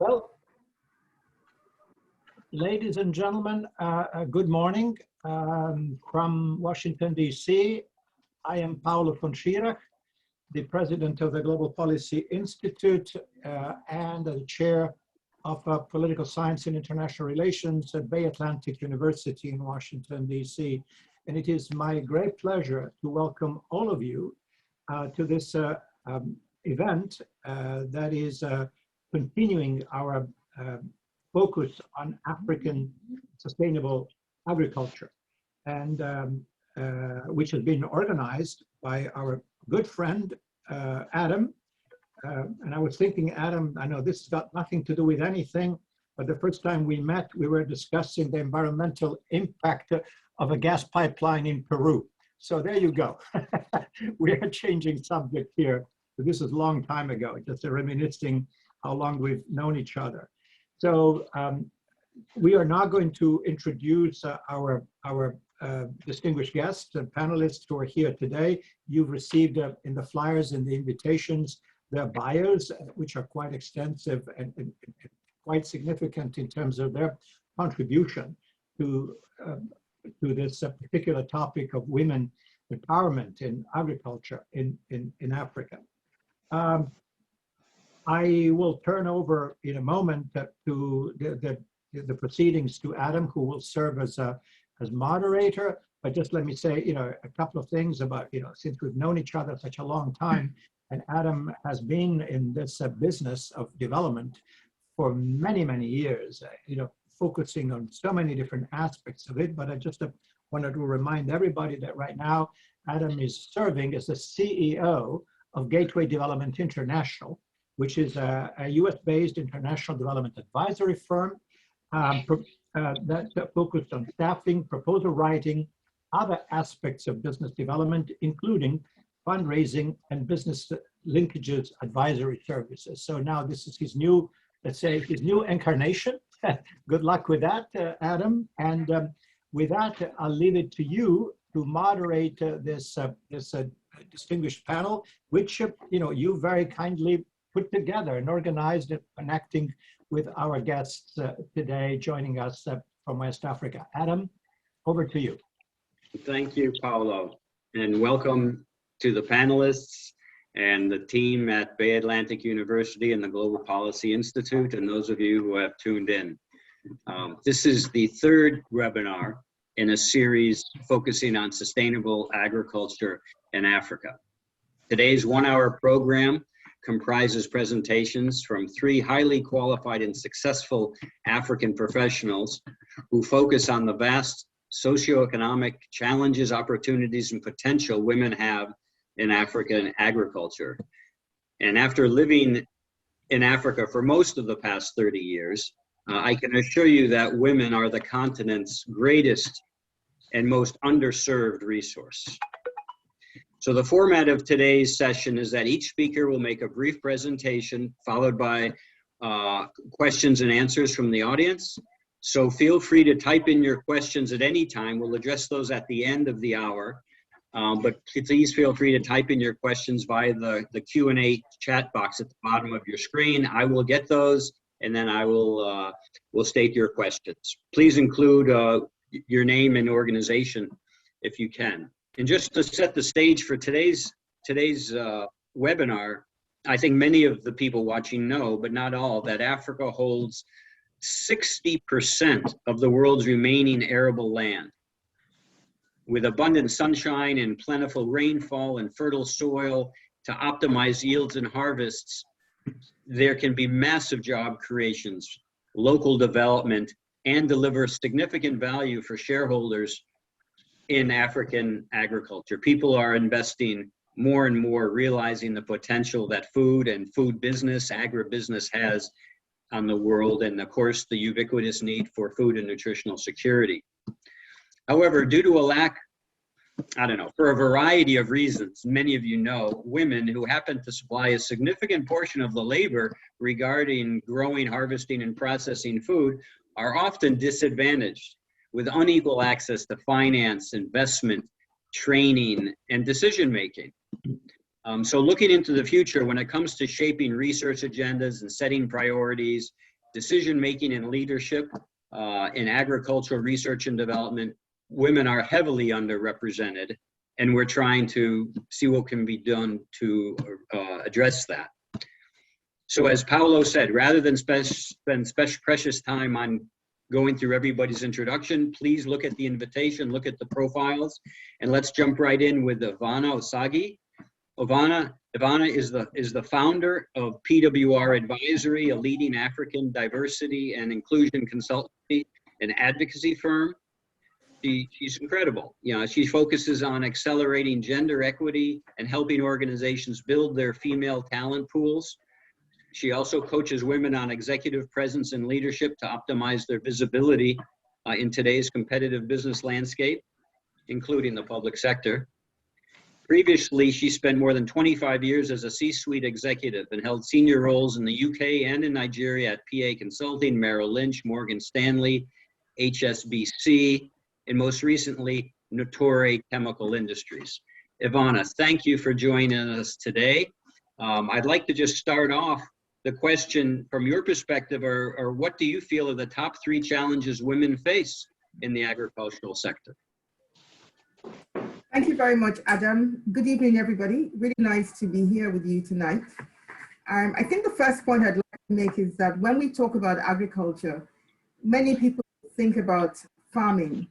Well, ladies and gentlemen, good morning from Washington, D.C. I am Paulo von Schirach, the president of the Global Policy Institute and the chair of Political Science and International Relations at Bay Atlantic University in Washington, D.C. And it is my great pleasure to welcome all of you to this event that is continuing our focus on African sustainable agriculture, and which has been organized by our good friend, Adam. And I was thinking, Adam, I know this has got nothing to do with anything, but the first time we met, we were discussing the environmental impact of a gas pipeline in Peru. So there you go. We are changing subject here. This is a long time ago, just reminiscing how long we've known each other. So we are now going to introduce our distinguished guests and panelists who are here today. You've received in the flyers and the invitations their bios, which are quite extensive and quite significant in terms of their contribution to this particular topic of women empowerment in agriculture in Africa. I will turn over in a moment to the proceedings to Adam, who will serve as moderator. But just let me say, a couple of things about, since we've known each other such a long time, and Adam has been in this business of development for many, many years, focusing on so many different aspects of it. But I just wanted to remind everybody that right now, Adam is serving as the CEO of Gateway Development International, which is a US-based international development advisory firm that focused on staffing, proposal writing, other aspects of business development, including fundraising and business linkages advisory services. So now this is his new, let's say, his new incarnation. Good luck with that, Adam. And with that, I'll leave it to you to moderate this distinguished panel, which you very kindly put together and organized and connecting with our guests today, joining us from West Africa. Adam, over to you. Thank you, Paulo, and welcome to the panelists and the team at Bay Atlantic University and the Global Policy Institute, and those of you who have tuned in. This is the third webinar in a series focusing on sustainable agriculture in Africa. Today's one-hour program comprises presentations from 3 highly qualified and successful African professionals who focus on the vast socioeconomic challenges, opportunities, and potential women have in African agriculture. And after living in Africa for most of the past 30 years, I can assure you that women are the continent's greatest and most underserved resource. So the format of today's session is that each speaker will make a brief presentation followed by questions and answers from the audience. So feel free to type in your questions at any time. We'll address those at the end of the hour. But please feel free to type in your questions via the Q&A chat box at the bottom of your screen. I will get those, and then I will state your questions. Please include your name and organization if you can. And just to set the stage for today's webinar, I think many of the people watching know, but not all, that Africa holds 60% of the world's remaining arable land. With abundant sunshine and plentiful rainfall and fertile soil to optimize yields and harvests, there can be massive job creations, local development, and deliver significant value for shareholders in African agriculture. People are investing more and more, realizing the potential that food and food business, agribusiness has on the world, and of course the ubiquitous need for food and nutritional security. However, due to a lack, for a variety of reasons, many of you know, women who happen to supply a significant portion of the labor regarding growing, harvesting, and processing food are often disadvantaged with unequal access to finance, investment, training, and decision-making. So looking into the future, when it comes to shaping research agendas and setting priorities decision-making and leadership in agricultural research and development, women are heavily underrepresented, and we're trying to see what can be done to address that. So as Paolo said, rather than spend precious time on going through everybody's introduction, please look at the invitation, look at the profiles, and let's jump right in with Ivana Osagie. Ivana is the founder of PWR Advisory, a leading African diversity and inclusion consultancy and advocacy firm. She's incredible. You know, she focuses on accelerating gender equity and helping organizations build their female talent pools. She also coaches women on executive presence and leadership to optimize their visibility in today's competitive business landscape, including the public sector. Previously, she spent more than 25 years as a C-suite executive and held senior roles in the UK and in Nigeria at PA Consulting, Merrill Lynch, Morgan Stanley, HSBC, and most recently, Notori Chemical Industries. Ivana, thank you for joining us today. I'd like to just start off the question from your perspective, or what do you feel are the top 3 challenges women face in the agricultural sector? Thank you very much, Adam. Good evening, everybody. Really nice to be here with you tonight. I think the first point I'd like to make is that when we talk about agriculture, many people think about farming,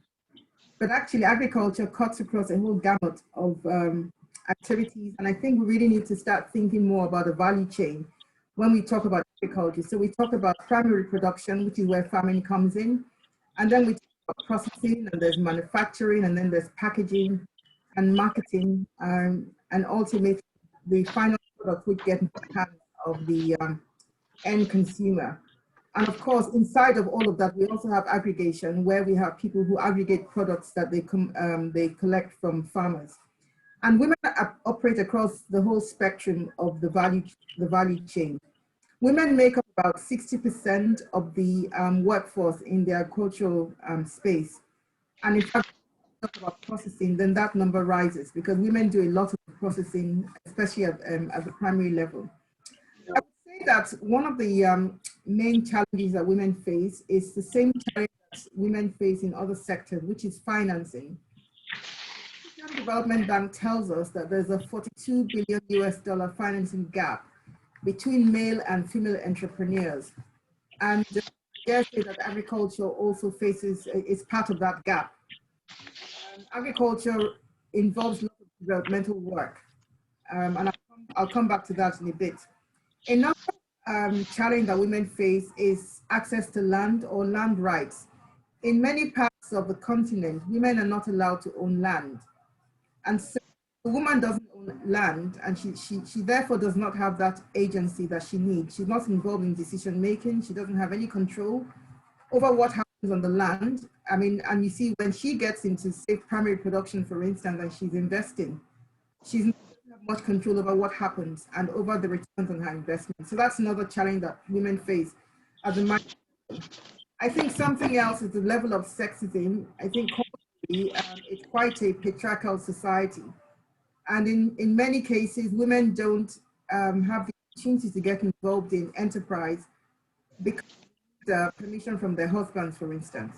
but actually agriculture cuts across a whole gamut of activities. And I think we really need to start thinking more about the value chain when we talk about agriculture. So we talk about primary production, which is where farming comes in. And then we talk about processing, and there's manufacturing, and then there's packaging and marketing, and ultimately the final product which gets into the hands of the end consumer. And of course, inside of all of that, we also have aggregation, where we have people who aggregate products that they collect from farmers. And women operate across the whole spectrum of the value chain. Women make up about 60% of the workforce in the agricultural space. And if I talk about processing, then that number rises, because women do a lot of processing, especially at the primary level. I would say that one of the main challenges that women face is the same challenge that women face in other sectors, which is financing. The African Development Bank tells us that there's a $42 billion financing gap between male and female entrepreneurs. And I dare say that agriculture also is part of that gap. Agriculture involves a lot of developmental work, and I'll come back to that in a bit. Another challenge that women face is access to land or land rights. In many parts of the continent, women are not allowed to own land. And so the woman doesn't own land, and she therefore does not have that agency that she needs. She's not involved in decision making. She doesn't have any control over what happens on the land. I mean, and you see when she gets into, say, primary production, for instance, and she's investing, she's not have much control over what happens and over the returns on her investment. So that's another challenge that women face as a man. I think something else is the level of sexism. I think culturally, it's quite a patriarchal society. And in many cases, women don't have the opportunity to get involved in enterprise because of the permission from their husbands, for instance.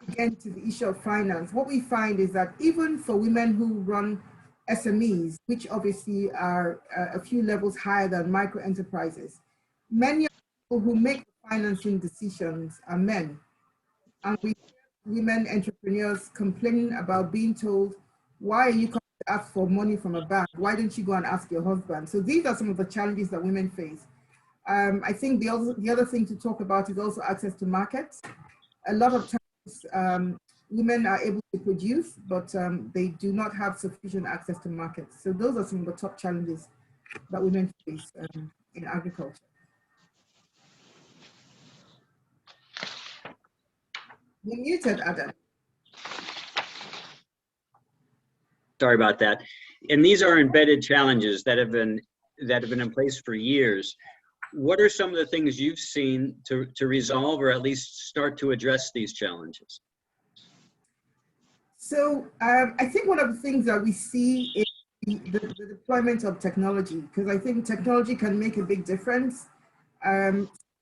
Again, to the issue of finance, what we find is that even for women who run SMEs, which obviously are a few levels higher than micro enterprises, many of the people who make the financing decisions are men. And we hear women entrepreneurs complaining about being told, why are you coming to ask for money from a bank? Why don't you go and ask your husband? So these are some of the challenges that women face. I think the other thing to talk about is also access to markets. A lot of times women are able to produce, but they do not have sufficient access to markets. So those are some of the top challenges that women face in agriculture. You're muted, Adam. Sorry about that. And these are embedded challenges that have been in place for years. What are some of the things you've seen to resolve or at least start to address these challenges? So I think one of the things that we see is the deployment of technology, because I think technology can make a big difference.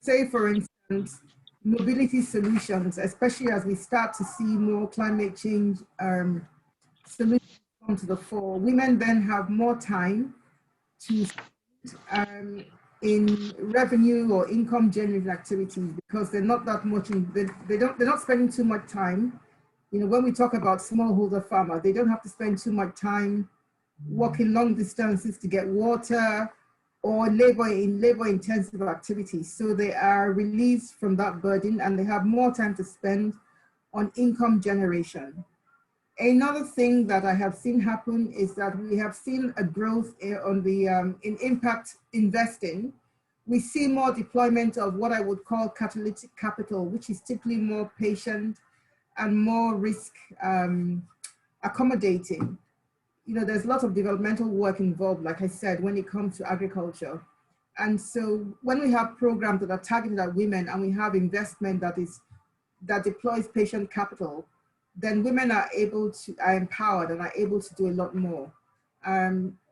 say, for instance, mobility solutions, especially as we start to see more climate change solutions come to the fore, women then have more time to in revenue or income generating activities because they're not that much they're not spending too much time. You know, when we talk about smallholder farmers, they don't have to spend too much time walking long distances to get water or labor intensive activities. So they are released from that burden and they have more time to spend on income generation. Another thing that I have seen happen is that we have seen a growth on the in impact investing. We see more deployment of what I would call catalytic capital, which is typically more patient and more risk accommodating. You know, there's a lot of developmental work involved, like I said, when it comes to agriculture. And so when we have programs that are targeted at women and we have investment that deploys patient capital, then women are empowered and are able to do a lot more.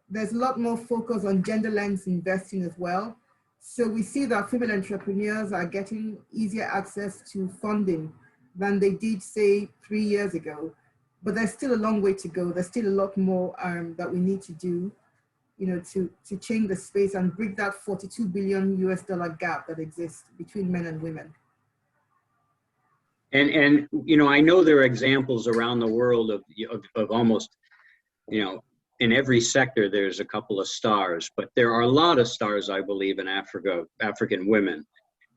There's a lot more focus on gender lens investing as well. So we see that female entrepreneurs are getting easier access to funding than they did, say, 3 years ago. But there's still a long way to go. There's still a lot more that we need to do, you know, to change the space and bridge that $42 billion US gap that exists between men and women. And you know, I know there are examples around the world of almost, you know, in every sector there's a couple of stars, but there are a lot of stars, I believe, in African women.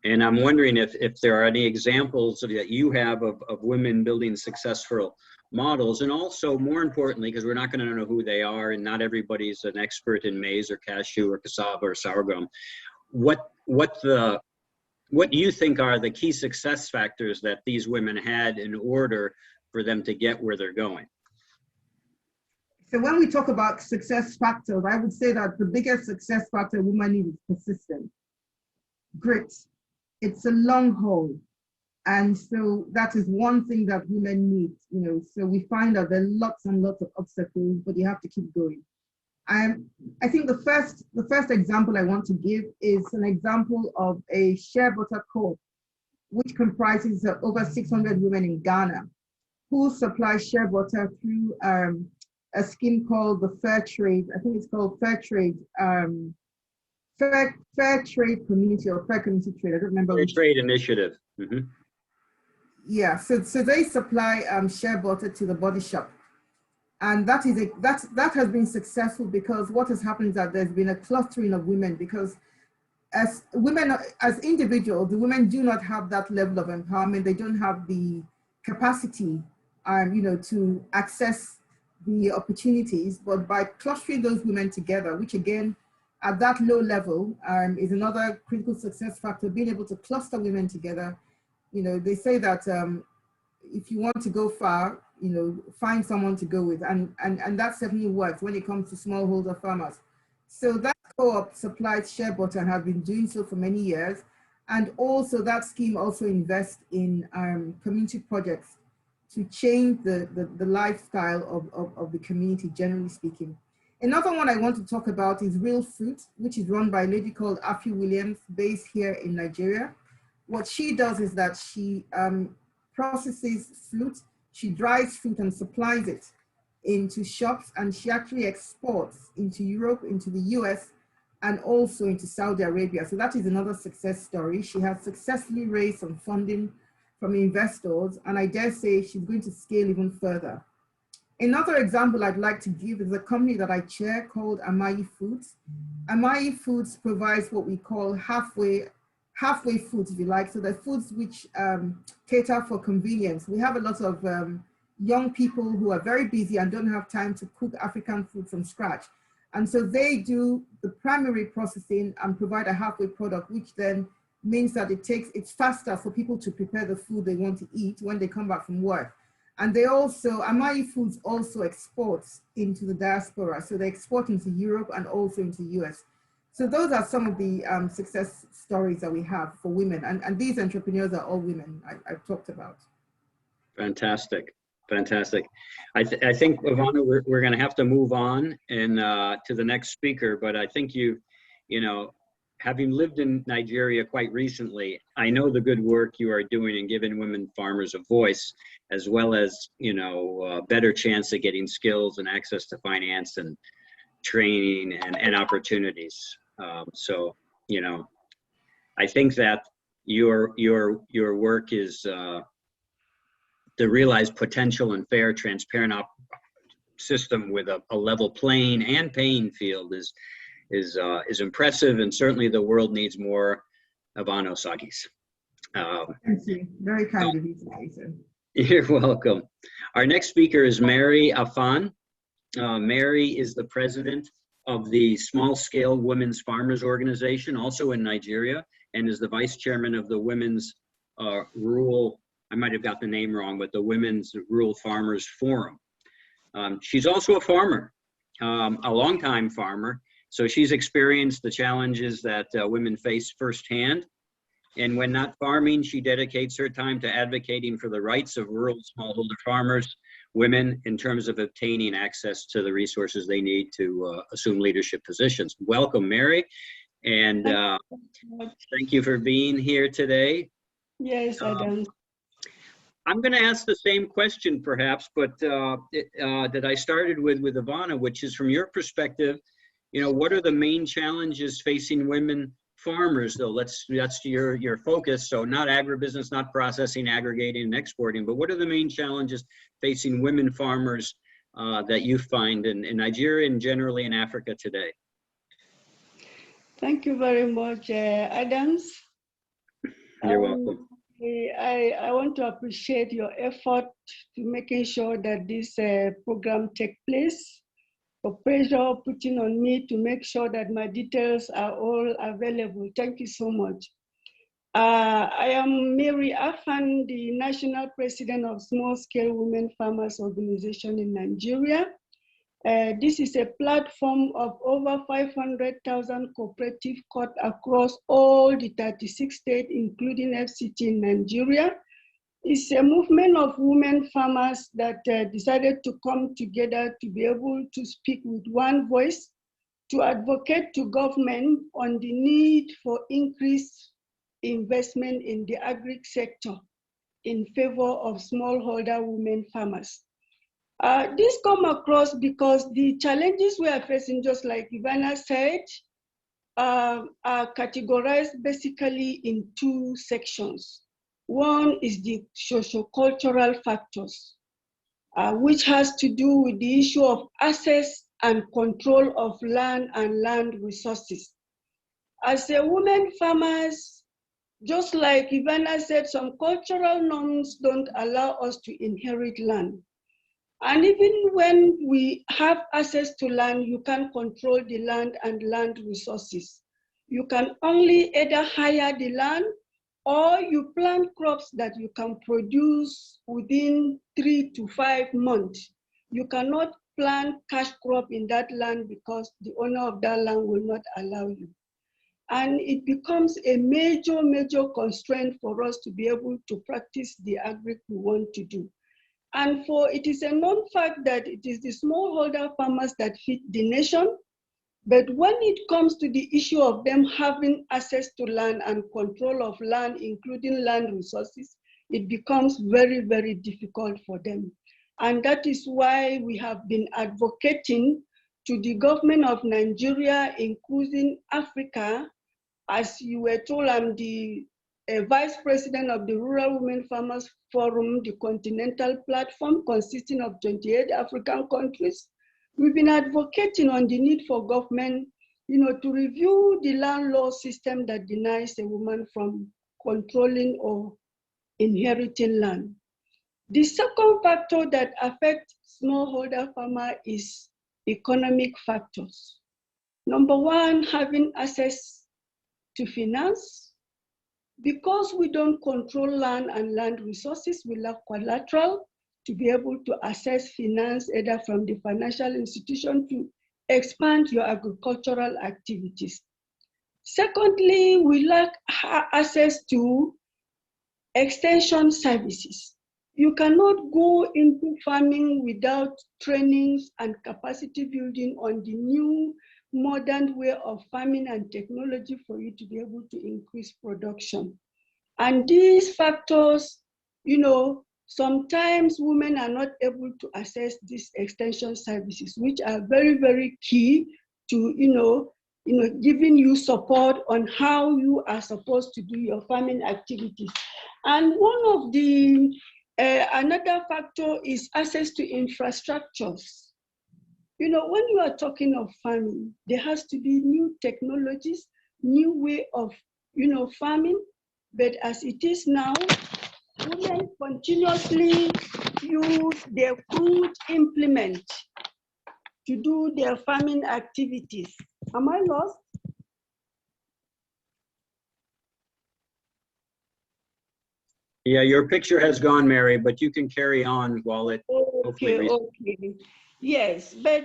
And I'm wondering if there are any examples that you have of women building successful models, and also more importantly, because we're not going to know who they are, and not everybody's an expert in maize or cashew or cassava or sorghum. What do you think are the key success factors that these women had in order for them to get where they're going? So when we talk about success factors, I would say that the biggest success factor women need is persistence, grit. It's a long haul. And so that is one thing that women need, you know. So we find that there are lots and lots of obstacles, but you have to keep going. I think the first example I want to give is an example of a shea butter co-op, which comprises over 600 women in Ghana who supply shea butter through a scheme called the Fair Trade. I think it's called Fair Trade, Fair Trade Community or Fair Community Trade. I don't remember. Fair Trade Initiative. Mm-hmm. Yeah, so they supply shea butter to the body shop. And that has been successful because what has happened is that there's been a clustering of women, because as women, as individuals, the women do not have that level of empowerment. They don't have the capacity, you know, to access the opportunities. But by clustering those women together, which again, at that low level, is another critical success factor, being able to cluster women together. You know, they say that if you want to go far, you know, find someone to go with, and that certainly works when it comes to smallholder farmers. So that co-op supplies shea butter and have been doing so for many years, and also that scheme also invests in community projects to change the lifestyle of the community, generally speaking. Another one I want to talk about is Real Fruit, which is run by a lady called Afi Williams, based here in Nigeria. What she does is that she processes fruit. She dries fruit and supplies it into shops, and she actually exports into Europe, into the US, and also into Saudi Arabia. So that is another success story. She has successfully raised some funding from investors, and I dare say she's going to scale even further. Another example I'd like to give is a company that I chair called Amayi Foods. Amayi Foods provides what we call halfway foods, if you like. So they're foods which cater for convenience. We have a lot of young people who are very busy and don't have time to cook African food from scratch. And so they do the primary processing and provide a halfway product, which then means that it's faster for people to prepare the food they want to eat when they come back from work. And they also, Amayi Foods also exports into the diaspora. So they export into Europe and also into the US. So those are some of the success stories that we have for women. And these entrepreneurs are all women I've talked about. Fantastic. Fantastic. I think, Ivana, we're going to have to move on and to the next speaker, but I think you know, having lived in Nigeria quite recently, I know the good work you are doing in giving women farmers a voice, as well as, you know, a better chance of getting skills and access to finance and training and opportunities. So, you know, I think that your work is the realized potential and fair, transparent system with a level playing and paying field is impressive, and certainly the world needs more Ivana Osagie's. Thank you. Very kind of you to say so. You're welcome. Our next speaker is Mary Afan. Mary is the president of the Small Scale Women's Farmers Organization, also in Nigeria, and is the vice chairman of the Women's Rural, I might have got the name wrong, but the Women's Rural Farmers Forum. She's also a farmer, a longtime farmer, so she's experienced the challenges that women face firsthand. And when not farming, she dedicates her time to advocating for the rights of rural smallholder farmers, women, in terms of obtaining access to the resources they need to assume leadership positions. Welcome, Mary, and thank you for being here today. Yes, Adam. I'm going to ask the same question, perhaps, but that I started with Ivana, which is, from your perspective, you know, what are the main challenges facing women farmers, though? That's your focus. So not agribusiness, not processing, aggregating, and exporting, but what are the main challenges facing women farmers that you find in Nigeria and generally in Africa today? Thank you very much, Adams. You're welcome. I want to appreciate your effort to making sure that this program takes place. For pressure putting on me to make sure that my details are all available. Thank you so much. I am Mary Afan, the National President of Small Scale Women Farmers Organization in Nigeria. This is a platform of over 500,000 cooperative cut across all the 36 states, including FCT in Nigeria. It's a movement of women farmers that decided to come together to be able to speak with one voice, to advocate to government on the need for increased investment in the agri sector in favor of smallholder women farmers. This come across because the challenges we are facing, just like Ivana said, are categorized basically in two sections. One is the socio-cultural factors, which has to do with the issue of access and control of land and land resources. As a woman farmers, just like Ivana said, some cultural norms don't allow us to inherit land. And even when we have access to land, you can't control the land and land resources. You can only either hire the land or you plant crops that you can produce within 3 to 5 months. You cannot plant cash crop in that land because the owner of that land will not allow you. And it becomes a major, major constraint for us to be able to practice the agri we want to do. And it is a known fact that it is the smallholder farmers that feed the nation. But when it comes to the issue of them having access to land and control of land, including land resources, it becomes very, very difficult for them. And that is why we have been advocating to the government of Nigeria, including Africa. As you were told, I'm the Vice President of the Rural Women Farmers Forum, the continental platform consisting of 28 African countries. We've been advocating on the need for government, to review the land law system that denies a woman from controlling or inheriting land. The second factor that affects smallholder farmer is economic factors. Number one, having access to finance. Because we don't control land and land resources, we lack collateral to be able to access finance either from the financial institution to expand your agricultural activities. Secondly, we lack access to extension services. You cannot go into farming without trainings and capacity building on the new modern way of farming and technology for you to be able to increase production. And these factors, you know, sometimes women are not able to access these extension services, which are very, very key to, giving you support on how you are supposed to do your farming activities. And one of the, another factor is access to infrastructures. You know, when you are talking of farming, there has to be new technologies, new way of, farming. But as it is now, women continuously use their crude implement to do their farming activities. Am I lost? Yeah, your picture has gone, Mary, but you can carry on while it hopefully. Okay. Yes, but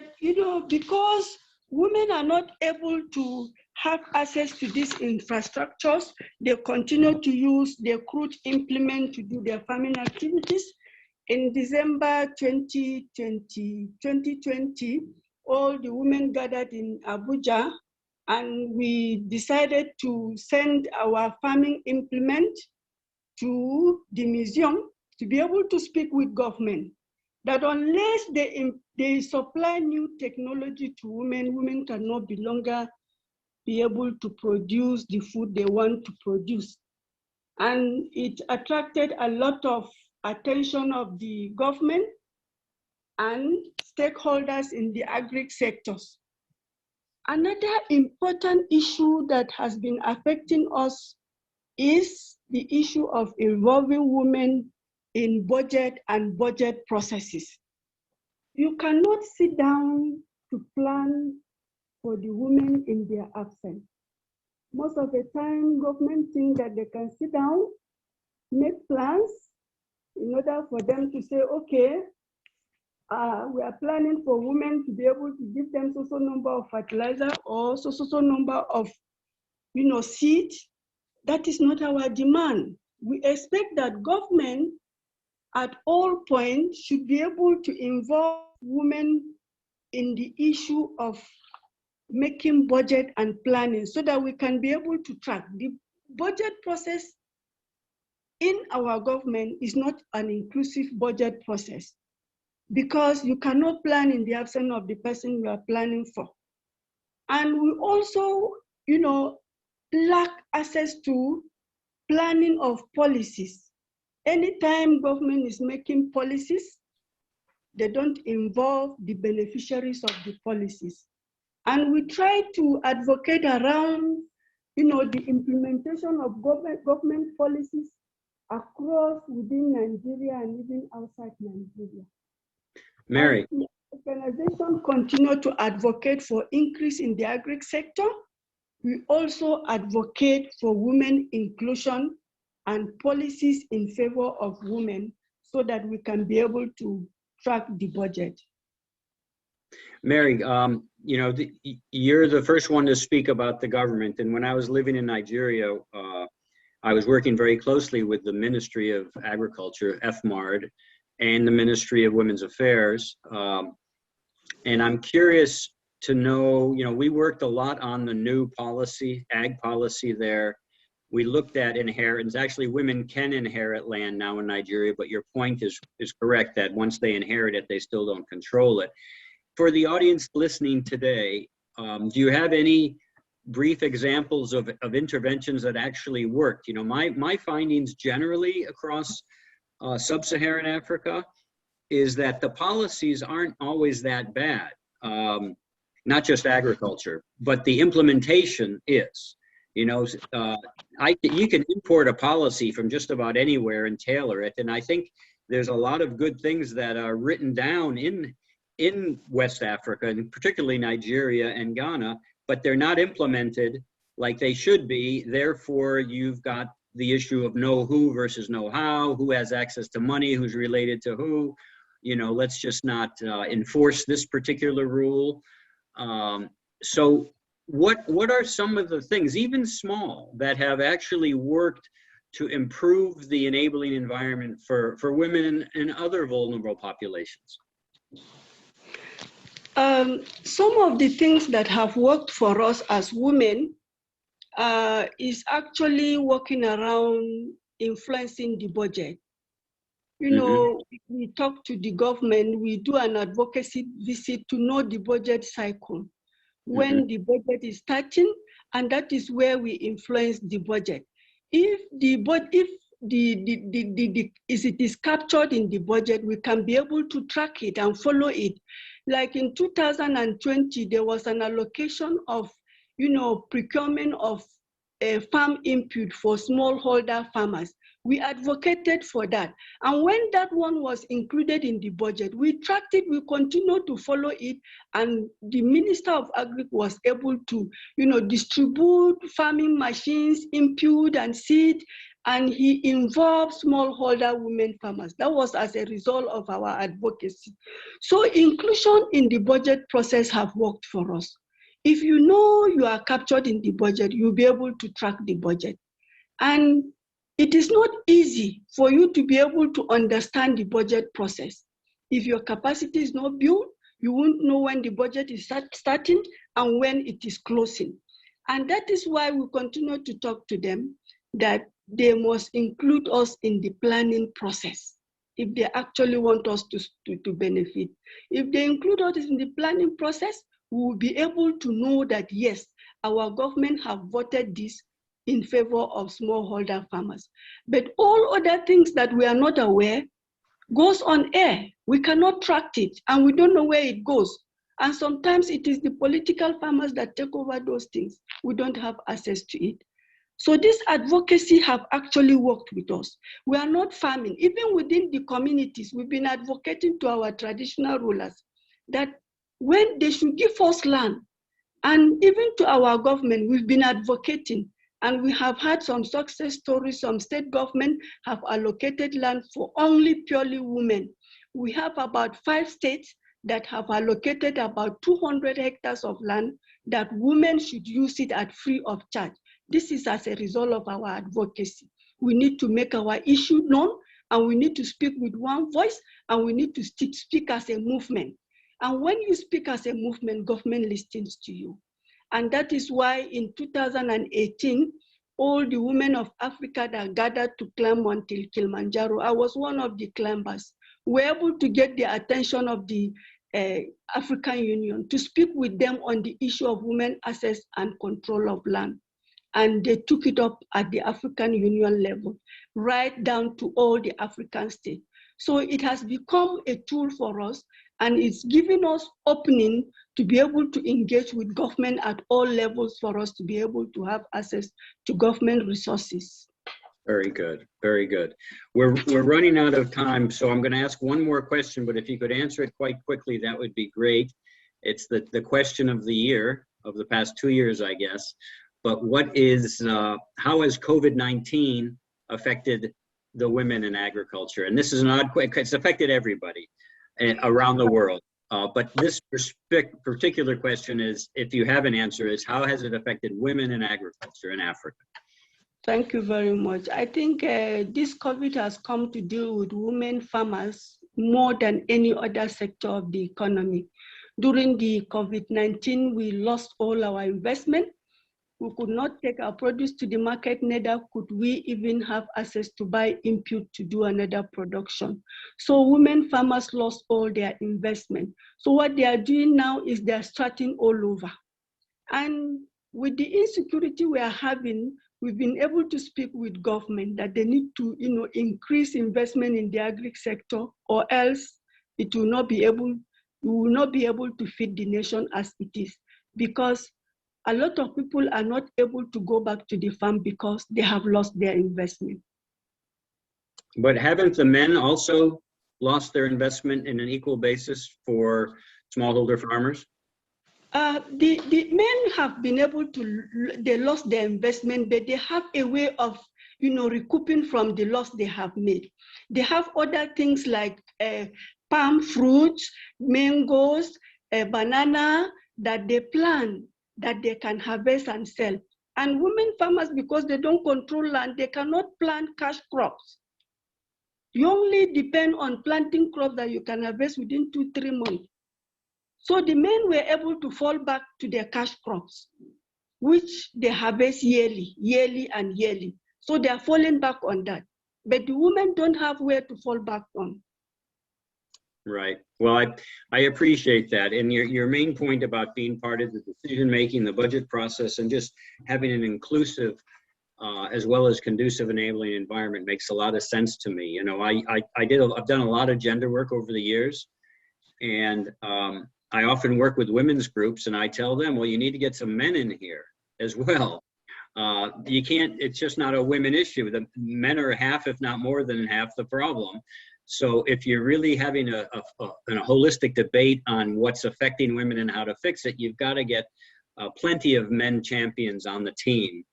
because women are not able to have access to these infrastructures, they continue to use their crude implement to do their farming activities. In December 2020, all the women gathered in Abuja, and we decided to send our farming implement to the museum to be able to speak with government that unless they supply new technology to women, women cannot be longer be able to produce the food they want to produce. And it attracted a lot of attention of the government and stakeholders in the agri sectors. Another important issue that has been affecting us is the issue of involving women in budget and budget processes. You cannot sit down to plan for the women in their absence. Most of the time, government think that they can sit down, make plans in order for them to say, okay, we are planning for women to be able to give them so number of fertilizer or so number of seed. That is not our demand. We expect that government at all points should be able to involve women in the issue of making budget and planning so that we can be able to track. The budget process in our government is not an inclusive budget process because you cannot plan in the absence of the person you are planning for. And we also, lack access to planning of policies. Anytime government is making policies, they don't involve the beneficiaries of the policies. And we try to advocate around, the implementation of government policies across within Nigeria and even outside Nigeria. Mary. And the organization continue to advocate for increase in the agri sector. We also advocate for women inclusion and policies in favor of women so that we can be able to track the budget. Mary, you're the first one to speak about the government. And when I was living in Nigeria, I was working very closely with the Ministry of Agriculture, FMARD, and the Ministry of Women's Affairs. And I'm curious to know, we worked a lot on the new policy, ag policy there. We looked at inheritance. Actually, women can inherit land now in Nigeria, but your point is correct that once they inherit it, they still don't control it. For the audience listening today, do you have any brief examples of interventions that actually worked? My findings generally across sub-Saharan Africa is that the policies aren't always that bad. Not just agriculture, but the implementation is. You can import a policy from just about anywhere and tailor it. And I think there's a lot of good things that are written down in West Africa, and particularly Nigeria and Ghana, but they're not implemented like they should be. Therefore, you've got the issue of know who versus know how, who has access to money, who's related to who. Let's just not enforce this particular rule. So what are some of the things, even small, that have actually worked to improve the enabling environment for women and other vulnerable populations? Some of the things that have worked for us as women is actually working around influencing the budget. You know, we talk to the government, we do an advocacy visit to know the budget cycle, when the budget is starting, and that is where we influence the budget. If it is captured in the budget, we can be able to track it and follow it. Like in 2020, there was an allocation of, procurement of farm input for smallholder farmers. We advocated for that. And when that one was included in the budget, we tracked it, we continued to follow it, and the Minister of Agriculture was able to, distribute farming machines, input and seed, and he involved smallholder women farmers. That was as a result of our advocacy. So inclusion in the budget process have worked for us. If you know you are captured in the budget, you'll be able to track the budget. And it is not easy for you to be able to understand the budget process. If your capacity is not built, you won't know when the budget is starting and when it is closing. And that is why we continue to talk to them that they must include us in the planning process if they actually want us to benefit. If they include us in the planning process, we will be able to know that, yes, our government have voted this in favor of smallholder farmers. But all other things that we are not aware goes on air. We cannot track it, and we don't know where it goes. And sometimes it is the political farmers that take over those things. We don't have access to it. So this advocacy have actually worked with us. We are not farming. Even within the communities, we've been advocating to our traditional rulers that when they should give us land, and even to our government, we've been advocating. And we have had some success stories. Some state government have allocated land for only purely women. We have about 5 states that have allocated about 200 hectares of land that women should use it at free of charge. This is as a result of our advocacy. We need to make our issue known, and we need to speak with one voice, and we need to speak as a movement. And when you speak as a movement, government listens to you. And that is why in 2018, all the women of Africa that gathered to climb Mount Kilimanjaro, I was one of the climbers, were able to get the attention of the African Union to speak with them on the issue of women access and control of land. And they took it up at the African Union level, right down to all the African states. So it has become a tool for us, and it's giving us opening to be able to engage with government at all levels for us to be able to have access to government resources. Very good, very good. We're running out of time, so I'm going to ask one more question, but if you could answer it quite quickly, that would be great. It's the question of the year, of the past 2 years, I guess. But how has COVID-19 affected the women in agriculture? And this is an odd question, it's affected everybody around the world. But this particular question is, if you have an answer, is how has it affected women in agriculture in Africa? Thank you very much. I think this COVID has come to deal with women farmers more than any other sector of the economy. During the COVID-19, we lost all our investment. We could not take our produce to the market, neither could we even have access to buy input to do another production. So women farmers lost all their investment. So what they are doing now is they're starting all over. And with the insecurity we are having, we've been able to speak with government that they need to increase investment in the agri sector, or else it will not be able, we will not be able to feed the nation as it is, because a lot of people are not able to go back to the farm because they have lost their investment. But haven't the men also lost their investment in an equal basis for smallholder farmers? The men have been able to, they lost their investment, but they have a way of recouping from the loss they have made. They have other things like palm fruits, mangoes, banana that they plant, that they can harvest and sell. And women farmers, because they don't control land, they cannot plant cash crops. You only depend on planting crops that you can harvest within 2-3 months. So the men were able to fall back to their cash crops, which they harvest yearly and yearly. So they are falling back on that. But the women don't have where to fall back on. Right. Well, I appreciate that. And your main point about being part of the decision-making, the budget process, and just having an inclusive as well as conducive enabling environment makes a lot of sense to me. You know, I've done a lot of gender work over the years, and I often work with women's groups, and I tell them, well, you need to get some men in here as well. You can't, it's just not a women issue. The men are half, if not more than half, the problem. So if you're really having a holistic debate on what's affecting women and how to fix it, you've got to get plenty of men champions on the team.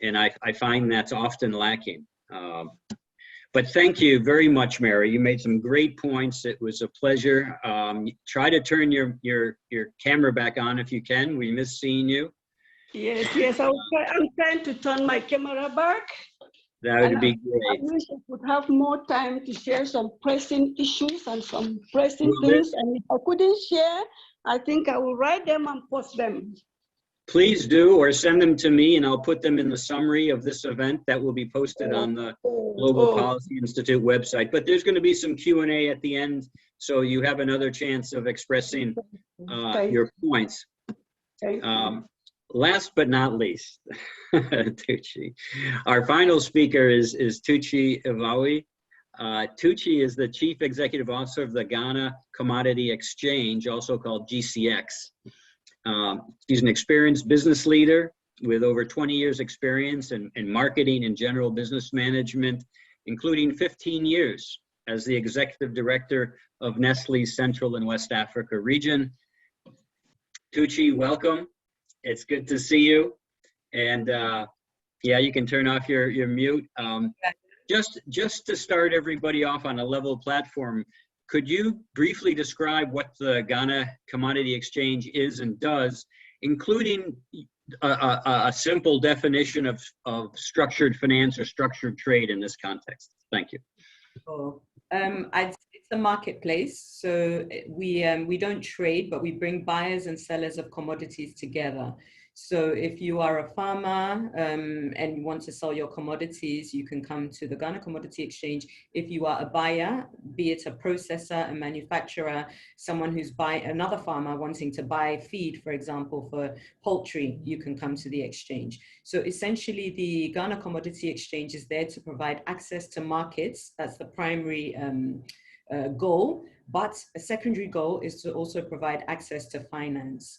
And I find that's often lacking. But thank you very much, Mary. You made some great points. It was a pleasure. Try to turn your camera back on if you can. We miss seeing you. Yes, I'm trying to turn my camera back. That would be great. I wish I could have more time to share some pressing issues and some pressing things. And if I couldn't share, I think I will write them and post them. Please do, or send them to me, and I'll put them in the summary of this event that will be posted on the Global Policy Institute website. But there's going to be some Q&A at the end, so you have another chance of expressing your points. Last but not least, Tucci. Our final speaker is Tucci Ivowi. Tucci is the Chief Executive Officer of the Ghana Commodity Exchange, also called GCX. She's an experienced business leader with over 20 years experience in marketing and general business management, including 15 years as the Executive Director of Nestle's Central and West Africa region. Tucci, welcome. It's good to see you. And yeah, you can turn off your mute. Just to start everybody off on a level platform, could you briefly describe what the Ghana Commodity Exchange is and does, including a simple definition of structured finance or structured trade in this context? Thank you. Sure. It's a marketplace, so we don't trade, but we bring buyers and sellers of commodities together. So if you are a farmer and you want to sell your commodities, you can come to the Ghana Commodity Exchange. If you are a buyer, be it a processor, a manufacturer, someone who's another farmer wanting to buy feed, for example, for poultry, you can come to the exchange. So essentially, the Ghana Commodity Exchange is there to provide access to markets. That's the primary goal, but a secondary goal is to also provide access to finance.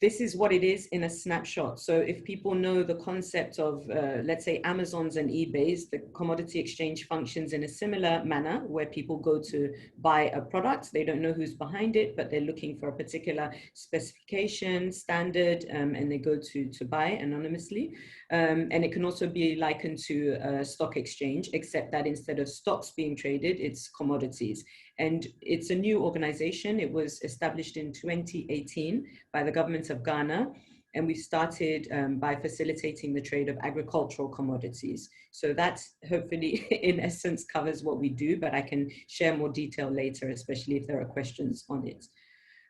This is what it is in a snapshot. So if people know the concept of, let's say, Amazon's and eBay's, the commodity exchange functions in a similar manner where people go to buy a product. They don't know who's behind it, but they're looking for a particular specification, standard, and they go to buy anonymously. And it can also be likened to a stock exchange, except that instead of stocks being traded, it's commodities. And it's a new organization. It was established in 2018 by the government of Ghana. And we started by facilitating the trade of agricultural commodities. So that hopefully in essence covers what we do, but I can share more detail later, especially if there are questions on it.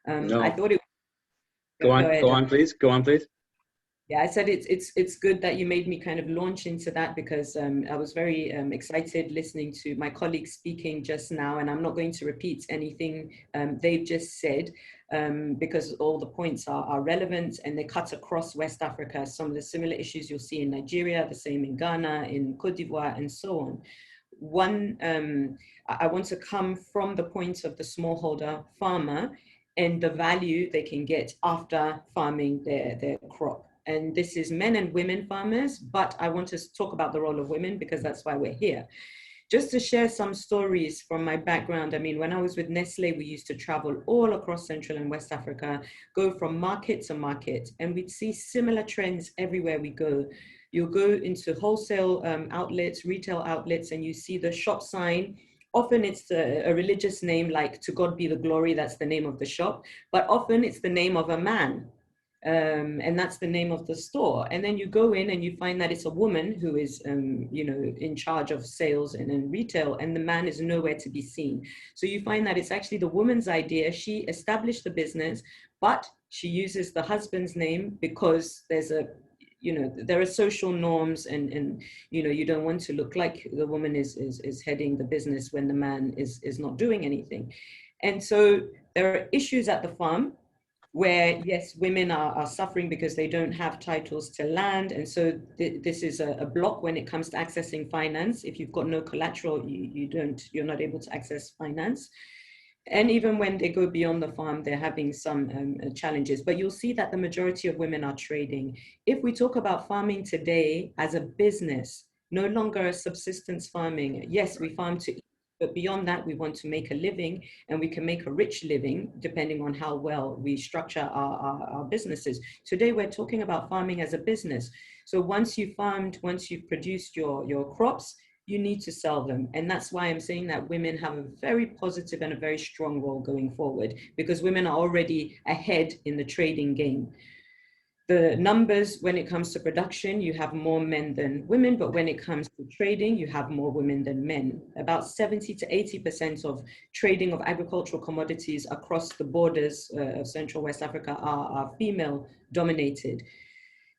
No. I thought it Go on, please. Yeah, I said it's good that you made me kind of launch into that because I was very excited listening to my colleagues speaking just now, and I'm not going to repeat anything they've just said because all the points are relevant and they cut across West Africa. Some of the similar issues you'll see in Nigeria, the same in Ghana, in Cote d'Ivoire, and so on. One, I want to come from the point of the smallholder farmer and the value they can get after farming their crop. And this is men and women farmers, but I want to talk about the role of women because that's why we're here. Just to share some stories from my background. I mean, when I was with Nestle, we used to travel all across Central and West Africa, go from market to market, and we'd see similar trends everywhere we go. You'll go into wholesale outlets, retail outlets, and you see the shop sign. Often it's a religious name like "To God be the glory," that's the name of the shop, but often it's the name of a man. And that's the name of the store. And then you go in and you find that it's a woman who is, in charge of sales and in retail, and the man is nowhere to be seen. So you find that it's actually the woman's idea. She established the business, but she uses the husband's name because there are social norms, and you don't want to look like the woman is heading the business when the man is not doing anything. And so there are issues at the farm where, yes, women are suffering because they don't have titles to land. And so this is a block when it comes to accessing finance. If you've got no collateral, you're not able to access finance. And even when they go beyond the farm, they're having some challenges. But you'll see that the majority of women are trading. If we talk about farming today as a business, no longer subsistence farming, yes, we farm to eat, but beyond that, we want to make a living, and we can make a rich living depending on how well we structure our businesses. Today, we're talking about farming as a business. So once you've farmed, once you've produced your crops, you need to sell them. And that's why I'm saying that women have a very positive and a very strong role going forward, because women are already ahead in the trading game. The numbers, when it comes to production, you have more men than women, but when it comes to trading, you have more women than men. About 70 to 80% of trading of agricultural commodities across the borders of Central West Africa are female dominated.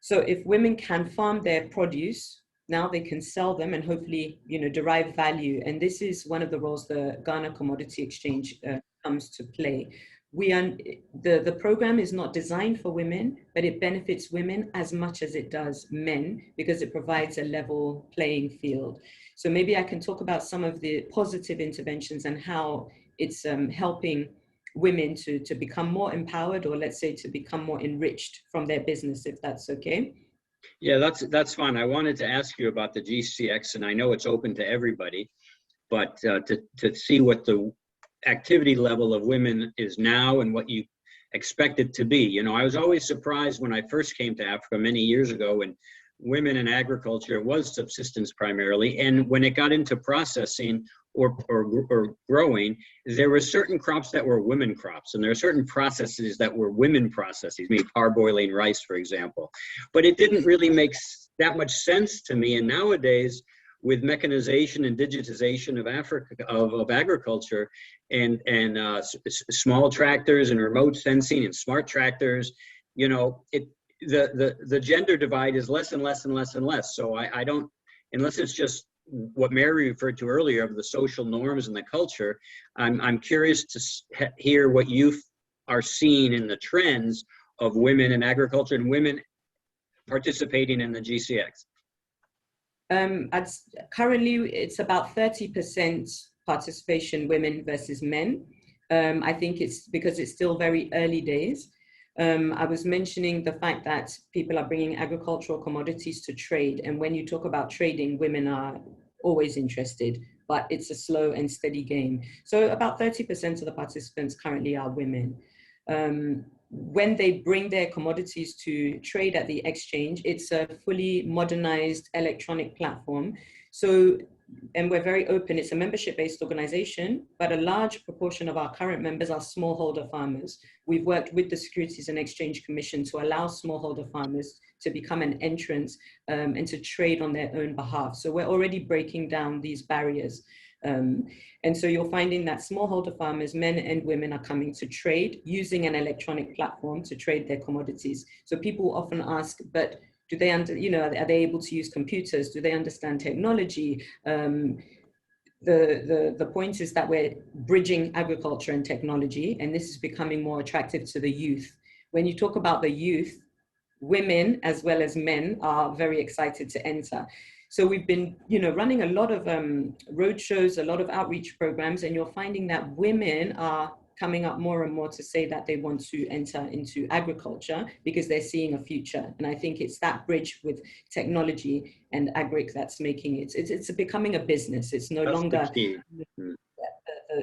So if women can farm their produce, now they can sell them and hopefully, derive value. And this is one of the roles the Ghana Commodity Exchange comes to play. The program is not designed for women, but it benefits women as much as it does men, because it provides a level playing field. So maybe I can talk about some of the positive interventions and how it's helping women to become more empowered, or let's say to become more enriched from their business, if that's okay. Yeah, that's fine. I wanted to ask you about the GCX, and I know it's open to everybody, but to see what the activity level of women is now and what you expect it to be. I was always surprised when I first came to Africa many years ago, when women in agriculture was subsistence primarily, and when it got into processing or growing, there were certain crops that were women crops, and there are certain processes that were women processes, maybe parboiling rice, for example. But it didn't really make that much sense to me. And nowadays, with mechanization and digitization of of agriculture, and small tractors and remote sensing and smart tractors, the gender divide is less and less and less and less. So I don't, unless it's just what Mary referred to earlier of the social norms and the culture, I'm curious to hear what you are seeing in the trends of women in agriculture and women participating in the GCX. Currently, it's about 30% participation women versus men. I think it's because it's still very early days. I was mentioning the fact that people are bringing agricultural commodities to trade. And when you talk about trading, women are always interested, but it's a slow and steady game. So about 30% of the participants currently are women. When they bring their commodities to trade at the exchange, it's a fully modernized electronic platform. So, and we're very open, it's a membership-based organization, but a large proportion of our current members are smallholder farmers. We've worked with the Securities and Exchange Commission to allow smallholder farmers to become an entrant and to trade on their own behalf. So we're already breaking down these barriers. And so you're finding that smallholder farmers, men and women, are coming to trade using an electronic platform to trade their commodities. So people often ask, but do they, are they able to use computers? Do they understand technology? The point is that we're bridging agriculture and technology, and this is becoming more attractive to the youth. When you talk about the youth, women as well as men are very excited to enter. So we've been, running a lot of road shows, a lot of outreach programs, and you're finding that women are coming up more and more to say that they want to enter into agriculture because they're seeing a future. And I think it's that bridge with technology and agric that's making it. It's becoming a business. It's no longer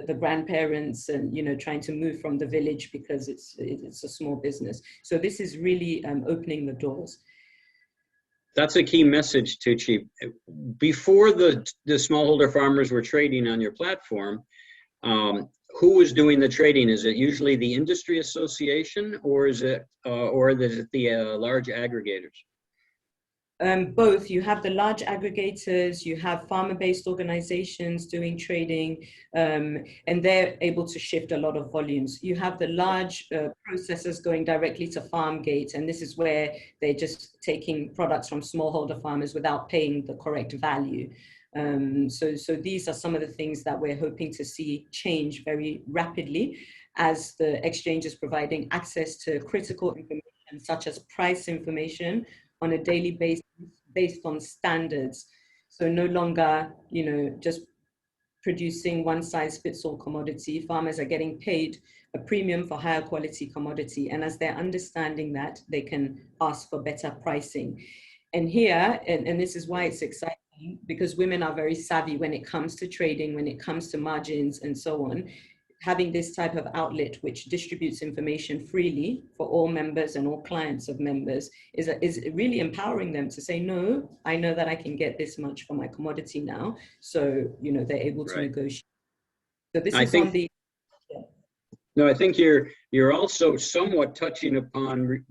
the grandparents and trying to move from the village because it's a small business. So this is really opening the doors. That's a key message, Tucci. Before the smallholder farmers were trading on your platform, who is doing the trading? Is it usually the industry association, or is it the large aggregators? Both. You have the large aggregators, you have farmer-based organizations doing trading, and they're able to shift a lot of volumes. You have the large processors going directly to farm gate, and this is where they're just taking products from smallholder farmers without paying the correct value. So these are some of the things that we're hoping to see change very rapidly as the exchange is providing access to critical information such as price information on a daily basis based on standards. So no longer, you know, just producing one size fits all commodity. Farmers are getting paid a premium for higher quality commodity. And as they're understanding that, they can ask for better pricing. And here, and this is why it's exciting, because women are very savvy when it comes to trading, when it comes to margins and so on. Having this type of outlet which distributes information freely for all members and all clients of members is really empowering them to say, no, I know that I can get this much for my commodity now. So, you know, they're able to negotiate. So this is on the... No, I think you're also somewhat touching upon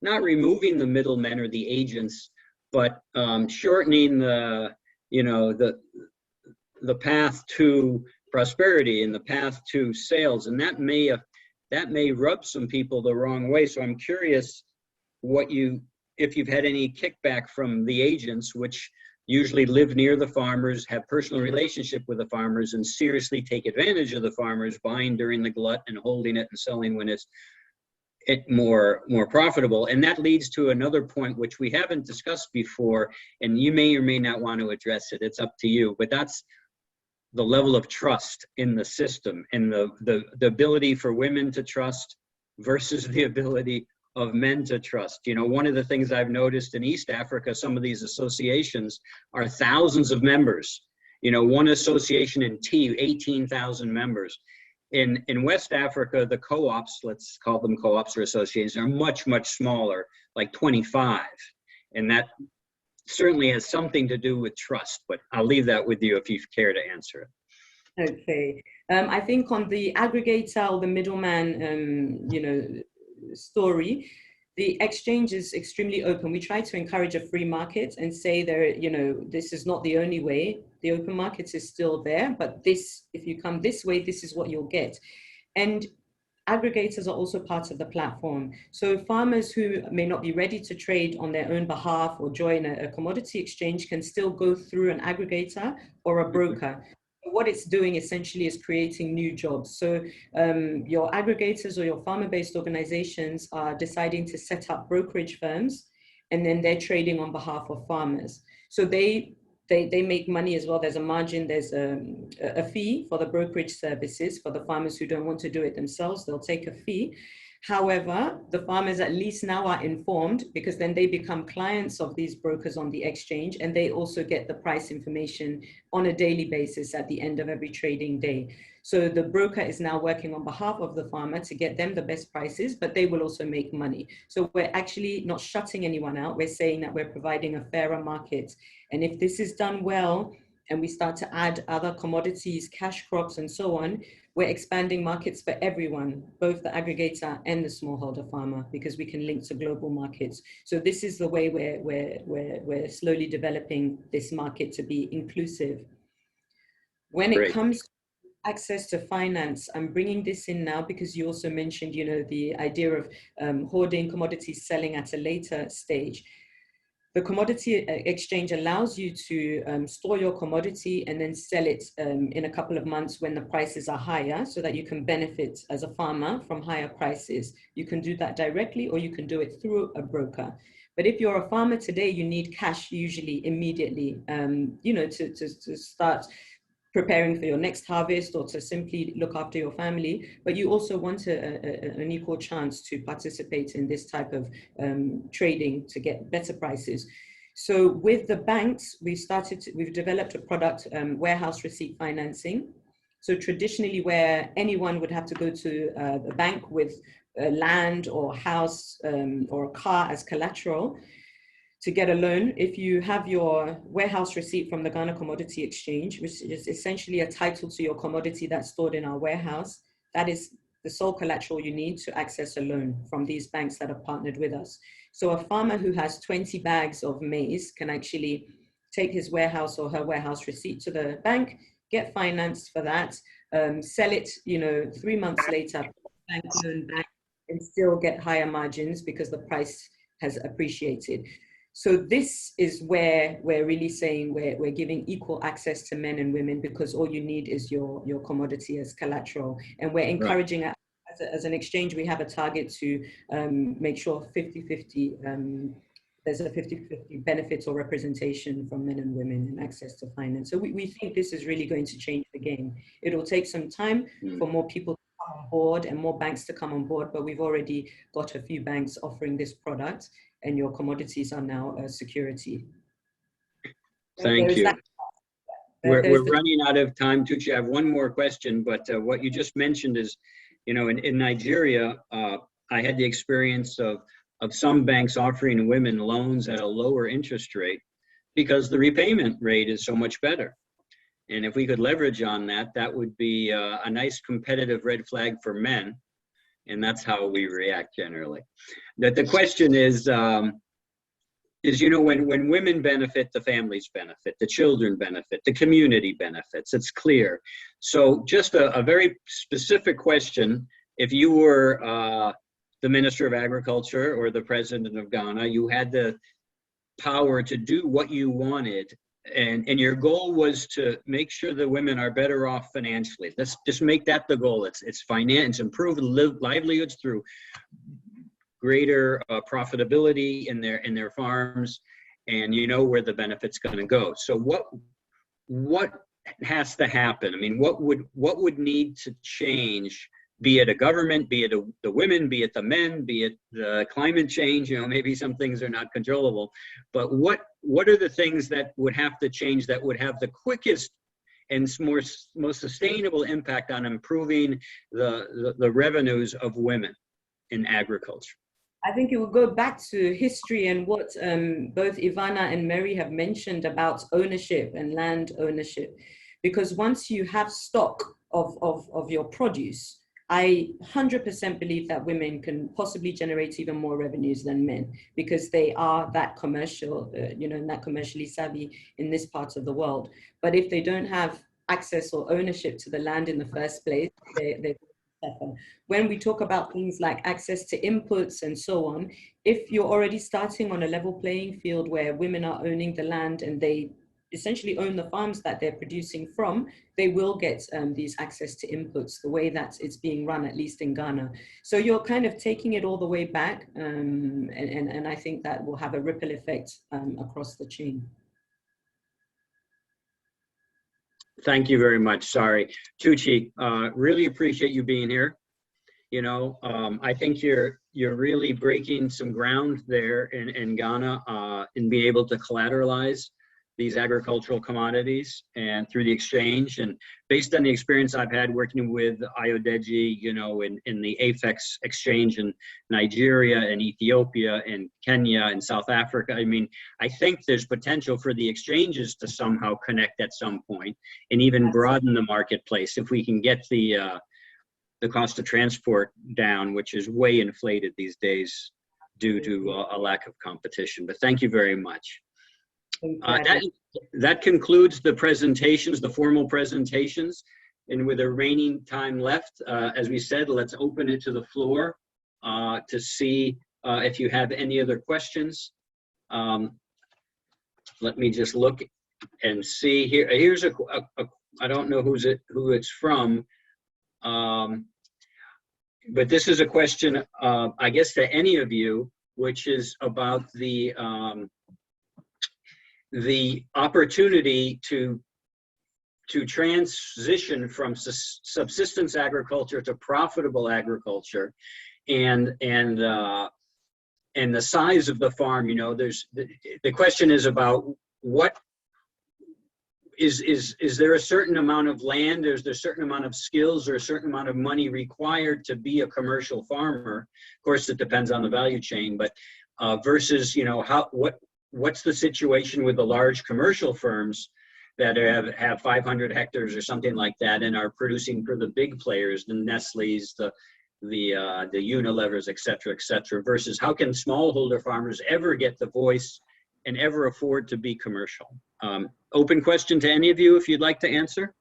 not removing the middlemen or the agents, but shortening the, you know, the path to prosperity and the path to sales, and that may rub some people the wrong way. So I'm curious if you've had any kickback from the agents, which usually live near the farmers, have personal relationship with the farmers, and seriously take advantage of the farmers, buying during the glut and holding it and selling when it's more profitable. And that leads to another point which we haven't discussed before, and you may or may not want to address it. It's up to you, but that's the level of trust in the system and the ability for women to trust versus the ability of men to trust. You know, one of the things I've noticed in East Africa, some of these associations are thousands of members. You know, one association in tea, 18,000 members. In West Africa, the co-ops, let's call them co-ops or associations, are much, much smaller, like 25. And that certainly has something to do with trust, but I'll leave that with you if you care to answer it. Okay. I think on the aggregator or the middleman, you know, story, the exchange is extremely open. We try to encourage a free market and say there, you know, this is not the only way. The open market is still there, but this, if you come this way, this is what you'll get. And aggregators are also part of the platform. So farmers who may not be ready to trade on their own behalf or join a commodity exchange can still go through an aggregator or a broker. What it's doing essentially is creating new jobs. So your aggregators or your farmer-based organizations are deciding to set up brokerage firms, and then they're trading on behalf of farmers. So they make money as well. There's a margin, there's a fee for the brokerage services. For the farmers who don't want to do it themselves, they'll take a fee. However, the farmers at least now are informed, because then they become clients of these brokers on the exchange, and they also get the price information on a daily basis at the end of every trading day. So the broker is now working on behalf of the farmer to get them the best prices, but they will also make money. So we're actually not shutting anyone out. We're saying that we're providing a fairer market. And if this is done well, and we start to add other commodities, cash crops, and so on, we're expanding markets for everyone, both the aggregator and the smallholder farmer, because we can link to global markets. So this is the way we're slowly developing this market to be inclusive. When it comes to access to finance, I'm bringing this in now because you also mentioned, you know, the idea of hoarding commodities, selling at a later stage. The commodity exchange allows you to store your commodity and then sell it in a couple of months when the prices are higher, so that you can benefit as a farmer from higher prices. You can do that directly, or you can do it through a broker. But if you're a farmer today, you need cash usually immediately, you know, to start preparing for your next harvest or to simply look after your family, but you also want an equal chance to participate in this type of trading to get better prices. So with the banks, we've developed a product, warehouse receipt financing. So traditionally, where anyone would have to go to a bank with land or house or a car as collateral, to get a loan, if you have your warehouse receipt from the Ghana Commodity Exchange, which is essentially a title to your commodity that's stored in our warehouse, that is the sole collateral you need to access a loan from these banks that have partnered with us. So a farmer who has 20 bags of maize can actually take his warehouse or her warehouse receipt to the bank, get financed for that, sell it, 3 months later, bank loan back, and still get higher margins because the price has appreciated. So this is where we're really saying we're giving equal access to men and women, because all you need is your commodity as collateral. And we're encouraging, right, as an exchange, we have a target to make sure 50-50, there's a 50-50 benefits or representation from men and women in access to finance. So we think this is really going to change the game. It'll take some time for more people to come on board and more banks to come on board, but we've already got a few banks offering this product, and your commodities are now a security. Thank you. We're running out of time, Tucci. I have one more question, but what you just mentioned is, in Nigeria, I had the experience of some banks offering women loans at a lower interest rate because the repayment rate is so much better. And if we could leverage on that, that would be a nice competitive red flag for men. And that's how we react generally. That the question is when women benefit, the families benefit, the children benefit, the community benefits. It's clear. So just a very specific question: if you were the Minister of Agriculture or the President of Ghana, you had the power to do what you wanted, and your goal was to make sure the women are better off financially. Let's just make that the goal. It's finance, improve livelihoods through greater profitability in their farms, and where the benefit's going to go. So what has to happen? I mean, what would need to change? Be it a government, be it the women, be it the men, be it the climate change, maybe some things are not controllable, but what are the things that would have to change that would have the quickest and most sustainable impact on improving the revenues of women in agriculture? I think it will go back to history and what both Ivana and Mary have mentioned about ownership and land ownership. Because once you have stock of your produce, I 100% believe that women can possibly generate even more revenues than men, because they are that commercial, and that commercially savvy in this part of the world. But if they don't have access or ownership to the land in the first place, they suffer. When we talk about things like access to inputs and so on, if you're already starting on a level playing field where women are owning the land and they essentially own the farms that they're producing from, they will get these access to inputs the way that it's being run, at least in Ghana. So you're kind of taking it all the way back, and I think that will have a ripple effect across the chain. Thank you very much. Sorry. Tucci, really appreciate you being here. I think you're really breaking some ground there in Ghana in being able to collateralize these agricultural commodities and through the exchange. And based on the experience I've had working with Osagie, in the AFEX exchange in Nigeria and Ethiopia and Kenya and South Africa, I think there's potential for the exchanges to somehow connect at some point and even broaden the marketplace if we can get the cost of transport down, which is way inflated these days due to a lack of competition. But thank you very much. That concludes the presentations, the formal presentations. And with the remaining time left, as we said, let's open it to the floor to see if you have any other questions. Let me just look and see here. Here's I don't know who it's from, but this is a question, I guess, to any of you, which is about the opportunity to transition from subsistence agriculture to profitable agriculture, and the size of the farm. The question is about what is there a certain amount of land, is there a certain amount of skills or a certain amount of money required to be a commercial farmer? Of course, it depends on the value chain, but versus what's the situation with the large commercial firms that have 500 hectares or something like that and are producing for the big players, the Nestle's, the Unilevers, et cetera, versus how can smallholder farmers ever get the voice and ever afford to be commercial? Open question to any of you if you'd like to answer.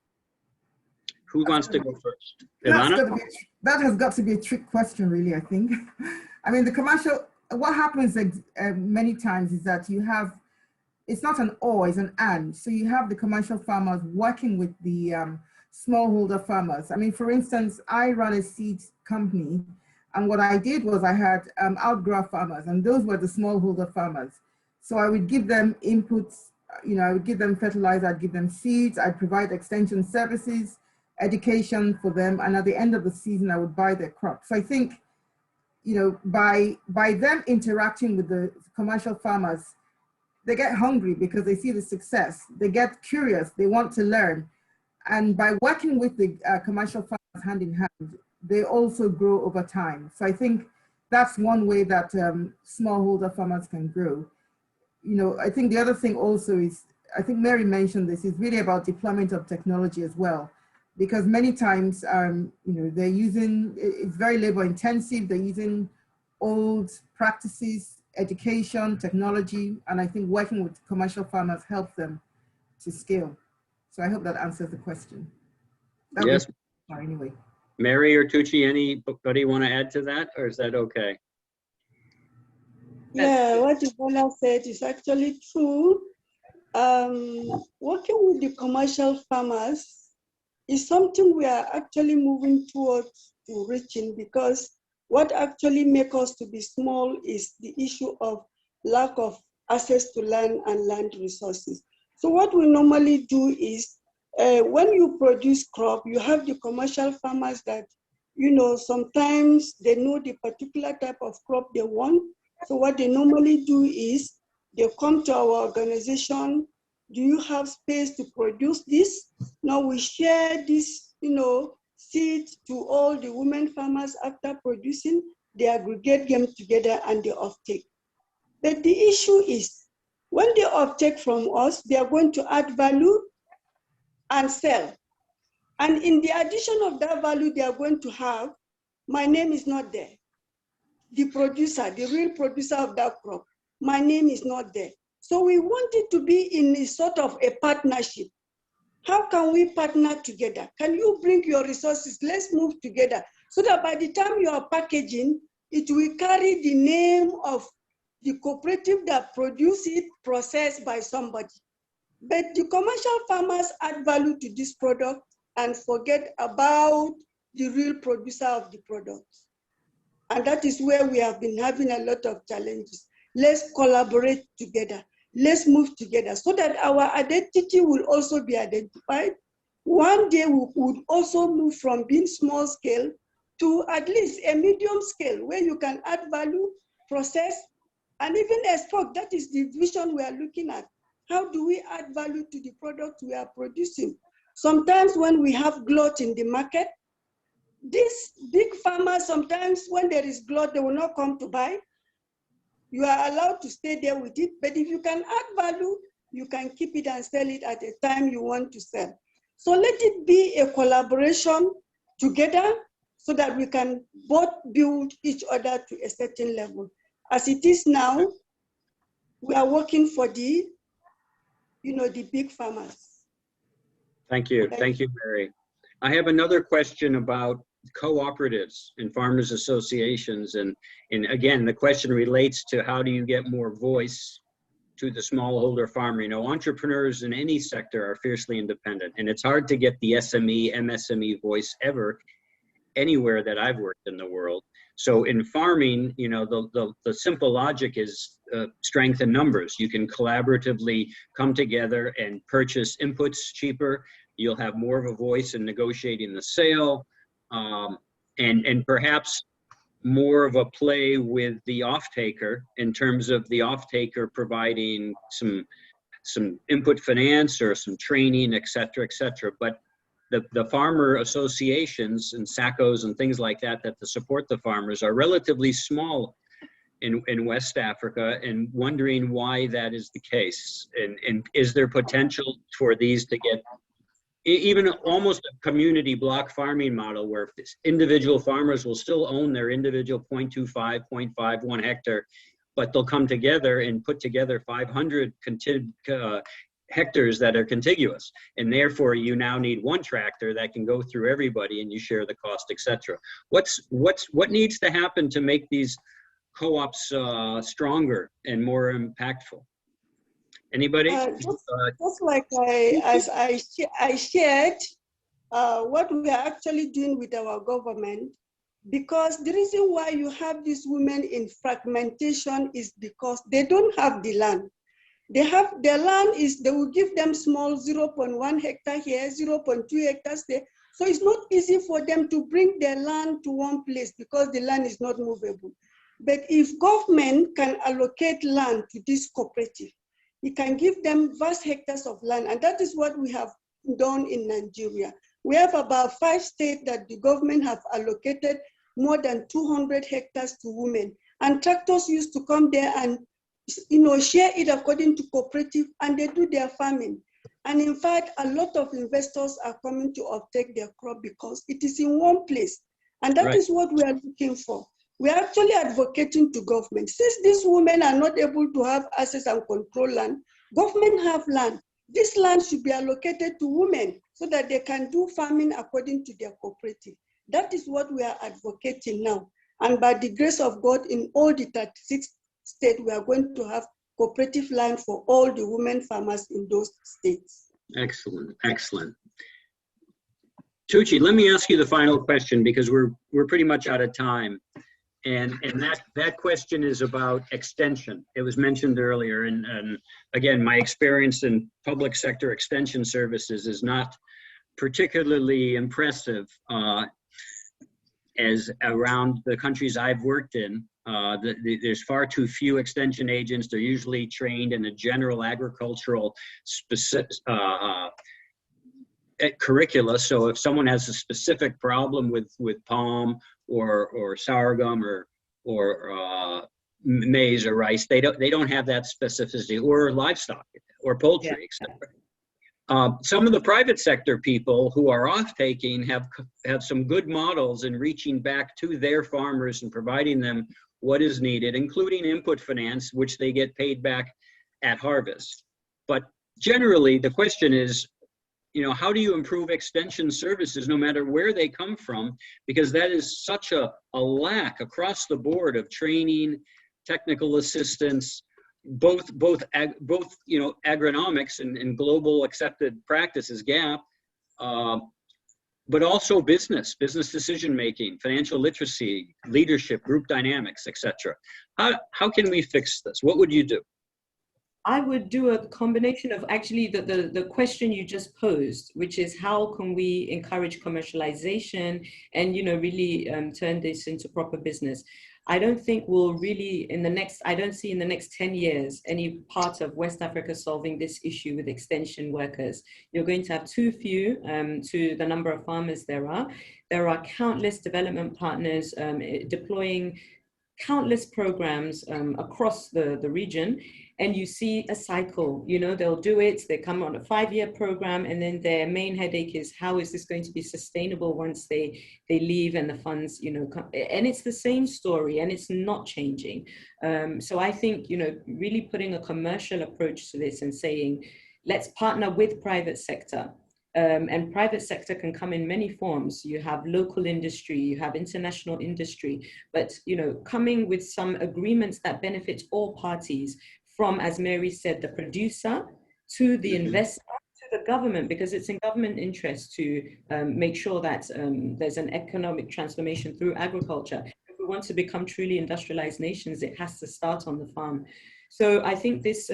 Who wants to go first? Ivana? That has got to be a trick question, really, I think. I mean, the commercial, what happens many times is that you have, it's not an or, it's an and. So you have the commercial farmers working with the smallholder farmers. I mean, for instance, I run a seed company, and what I did was I had outgrow farmers, and those were the smallholder farmers. So I would give them inputs, you know, I would give them fertilizer, I'd give them seeds, I'd provide extension services, education for them, and at the end of the season, I would buy their crop. So I think, you know, by them interacting with the commercial farmers, they get hungry because they see the success. They get curious, they want to learn. And by working with the commercial farmers hand in hand, they also grow over time. So I think that's one way that smallholder farmers can grow. You know, I think the other thing also is, I think Mary mentioned this, is really about deployment of technology as well. Because many times, you know, they're using, it's very labor intensive, they're using old practices, education, technology, and I think working with commercial farmers helps them to scale. So I hope that answers the question. Yes. Anyway. Mary or Tucci, anybody want to add to that, or is that okay? Yeah, what Ivana said is actually true. Working with the commercial farmers is something we are actually moving towards to reaching, because what actually makes us to be small is the issue of lack of access to land and land resources. So what we normally do is, when you produce crop, you have the commercial farmers that, you know, sometimes they know the particular type of crop they want. So what they normally do is they come to our organization. Do you have space to produce this? Now we share this, you know, seed to all the women farmers. After producing, they aggregate them together and they offtake. But the issue is, when they offtake from us, they are going to add value and sell. And in the addition of that value they are going to have, my name is not there. The producer, the real producer of that crop, my name is not there. So we want it to be in a sort of a partnership. How can we partner together? Can you bring your resources? Let's move together so that by the time you are packaging, it will carry the name of the cooperative that produce it, processed by somebody. But the commercial farmers add value to this product and forget about the real producer of the product. And that is where we have been having a lot of challenges. Let's collaborate together. Let's move together so that our identity will also be identified. One day we would also move from being small scale to at least a medium scale where you can add value, process, and even export. That is the vision we are looking at. How do we add value to the product we are producing? Sometimes when we have glut in the market, these big farmers, sometimes when there is glut, they will not come to buy. You are allowed to stay there with it, but if you can add value, you can keep it and sell it at a time you want to sell. So let it be a collaboration together so that we can both build each other to a certain level. As it is now, we are working for the, you know, the big farmers. Thank you. Thank you, Mary. I have another question about cooperatives and farmers associations. And again, the question relates to how do you get more voice to the smallholder farmer? You know, entrepreneurs in any sector are fiercely independent, and it's hard to get the SME, MSME voice anywhere that I've worked in the world. So in farming, you know, the simple logic is strength in numbers. You can collaboratively come together and purchase inputs cheaper. You'll have more of a voice in negotiating the sale, and perhaps more of a play with the off-taker in terms of the off-taker providing some input finance or some training, et cetera, et cetera. But the farmer associations and SACCOs and things like that that support the farmers are relatively small in West Africa, and wondering why that is the case. And is there potential for these to get even almost a community block farming model where individual farmers will still own their individual 0.25, 0.51 hectare, but they'll come together and put together 500 hectares that are contiguous, and therefore you now need one tractor that can go through everybody and you share the cost, etc. What needs to happen to make these co-ops stronger and more impactful? Anybody? Just like I shared, what we are actually doing with our government, because the reason why you have these women in fragmentation is because they don't have the land. They have their land they will give them small 0.1 hectare here, 0.2 hectares there. So it's not easy for them to bring their land to one place because the land is not movable. But if government can allocate land to this cooperative, it can give them vast hectares of land. And that is what we have done in Nigeria. We have about 5 states that the government have allocated more than 200 hectares to women. And tractors used to come there and share it according to cooperative, and they do their farming. And in fact, a lot of investors are coming to uptake their crop because it is in one place. And that is what we are looking for. We are actually advocating to government. Since these women are not able to have access and control land, government have land. This land should be allocated to women so that they can do farming according to their cooperative. That is what we are advocating now. And by the grace of God, in all the 36 states, we are going to have cooperative land for all the women farmers in those states. Excellent, excellent. Tucci, let me ask you the final question because we're pretty much out of time. And that question is about extension. It was mentioned earlier, and again, my experience in public sector extension services is not particularly impressive as around the countries I've worked in. There's far too few extension agents. They're usually trained in a general agricultural specific curricula. So if someone has a specific problem with palm or sorghum or maize or rice, they don't have that specificity, or livestock or poultry, etc. Some of the private sector people who are off-taking have some good models in reaching back to their farmers and providing them what is needed, including input finance, which they get paid back at harvest. But generally, the question is, how do you improve extension services no matter where they come from? Because that is such a lack across the board of training, technical assistance, both agronomics and global accepted practices gap, but also business decision making, financial literacy, leadership, group dynamics, etc. How can we fix this? What would you do? I would do a combination of actually the question you just posed, which is how can we encourage commercialization and really turn this into proper business. I don't think we'll really I don't see in the next 10 years any part of West Africa solving this issue with extension workers. You're going to have too few to the number of farmers there are. There are countless development partners deploying countless programs across the region, and you see a cycle. They'll do it, they come on a 5-year program, and then their main headache is how is this going to be sustainable once they leave and the funds come, and it's the same story and it's not changing. So I think really putting a commercial approach to this and saying let's partner with private sector. And private sector can come in many forms. You have local industry, you have international industry, but coming with some agreements that benefit all parties, from, as Mary said, the producer to the investor to the government, because it's in government interest to make sure that there's an economic transformation through agriculture. If we want to become truly industrialized nations, it has to start on the farm. So I think this,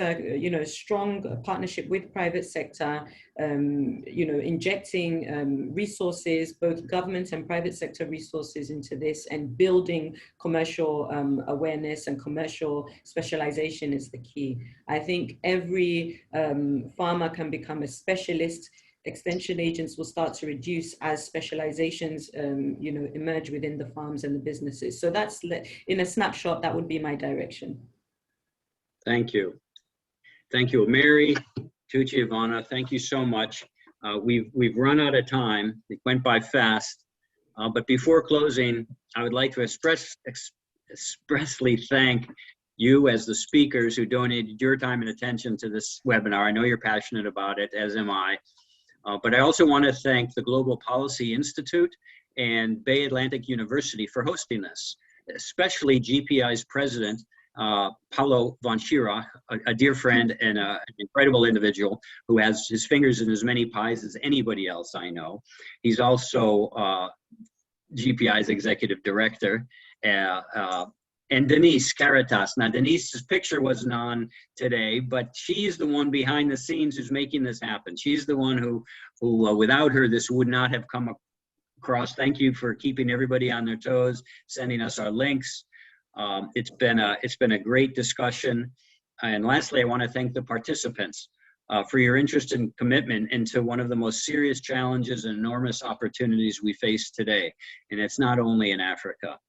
strong partnership with private sector, injecting resources, both government and private sector resources into this, and building commercial awareness and commercial specialization is the key. I think every farmer can become a specialist. extension agents will start to reduce as specializations, you know, emerge within the farms and the businesses. So that's, in a snapshot, that would be my direction. Thank you. Thank you, Mary, Tucci, Ivana, thank you so much. We've run out of time. It went by fast. But before closing, I would like to expressly thank you as the speakers who donated your time and attention to this webinar. I know you're passionate about it, as am I. But I also want to thank the Global Policy Institute and Bay Atlantic University for hosting this, especially GPI's president, Paulo von Schirach, a dear friend and an incredible individual who has his fingers in as many pies as anybody else I know. He's also GPI's executive director, and Denise Caritas. Now, Denise's picture wasn't on today, but she's the one behind the scenes who's making this happen. She's the one who without her, this would not have come across. Thank you for keeping everybody on their toes, sending us our links. It's been a great discussion. And lastly, I want to thank the participants for your interest and commitment into one of the most serious challenges and enormous opportunities we face today. And it's not only in Africa.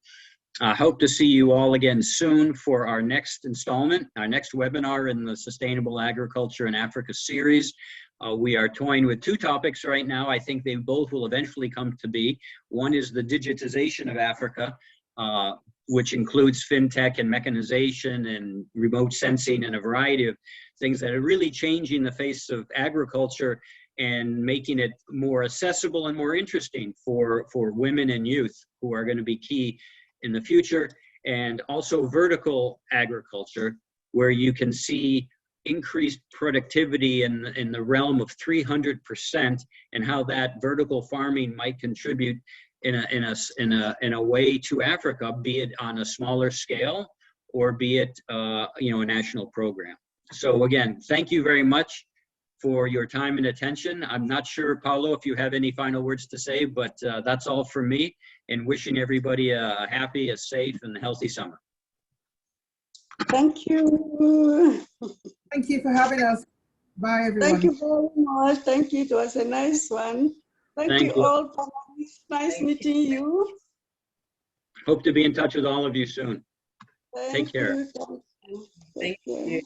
I hope to see you all again soon for our next installment, our next webinar in the Sustainable Agriculture in Africa series. We are toying with two topics right now. I think they both will eventually come to be. One is the digitization of Africa, which includes fintech and mechanization and remote sensing and a variety of things that are really changing the face of agriculture and making it more accessible and more interesting for women and youth who are going to be key in the future. And also vertical agriculture, where you can see increased productivity in the realm of 300%, and how that vertical farming might contribute in a way to Africa, be it on a smaller scale or be it you know, a national program. So again, thank you very much for your time and attention. I'm not sure, Paulo, if you have any final words to say, but that's all from me, and wishing everybody a happy, a safe, and healthy summer. Thank you. Thank you for having us. Bye, everyone. Thank you very much. Thank you. It was a nice one. Thank you all. Nice meeting you. Hope to be in touch with all of you soon. Take care. Thank you. Thank you.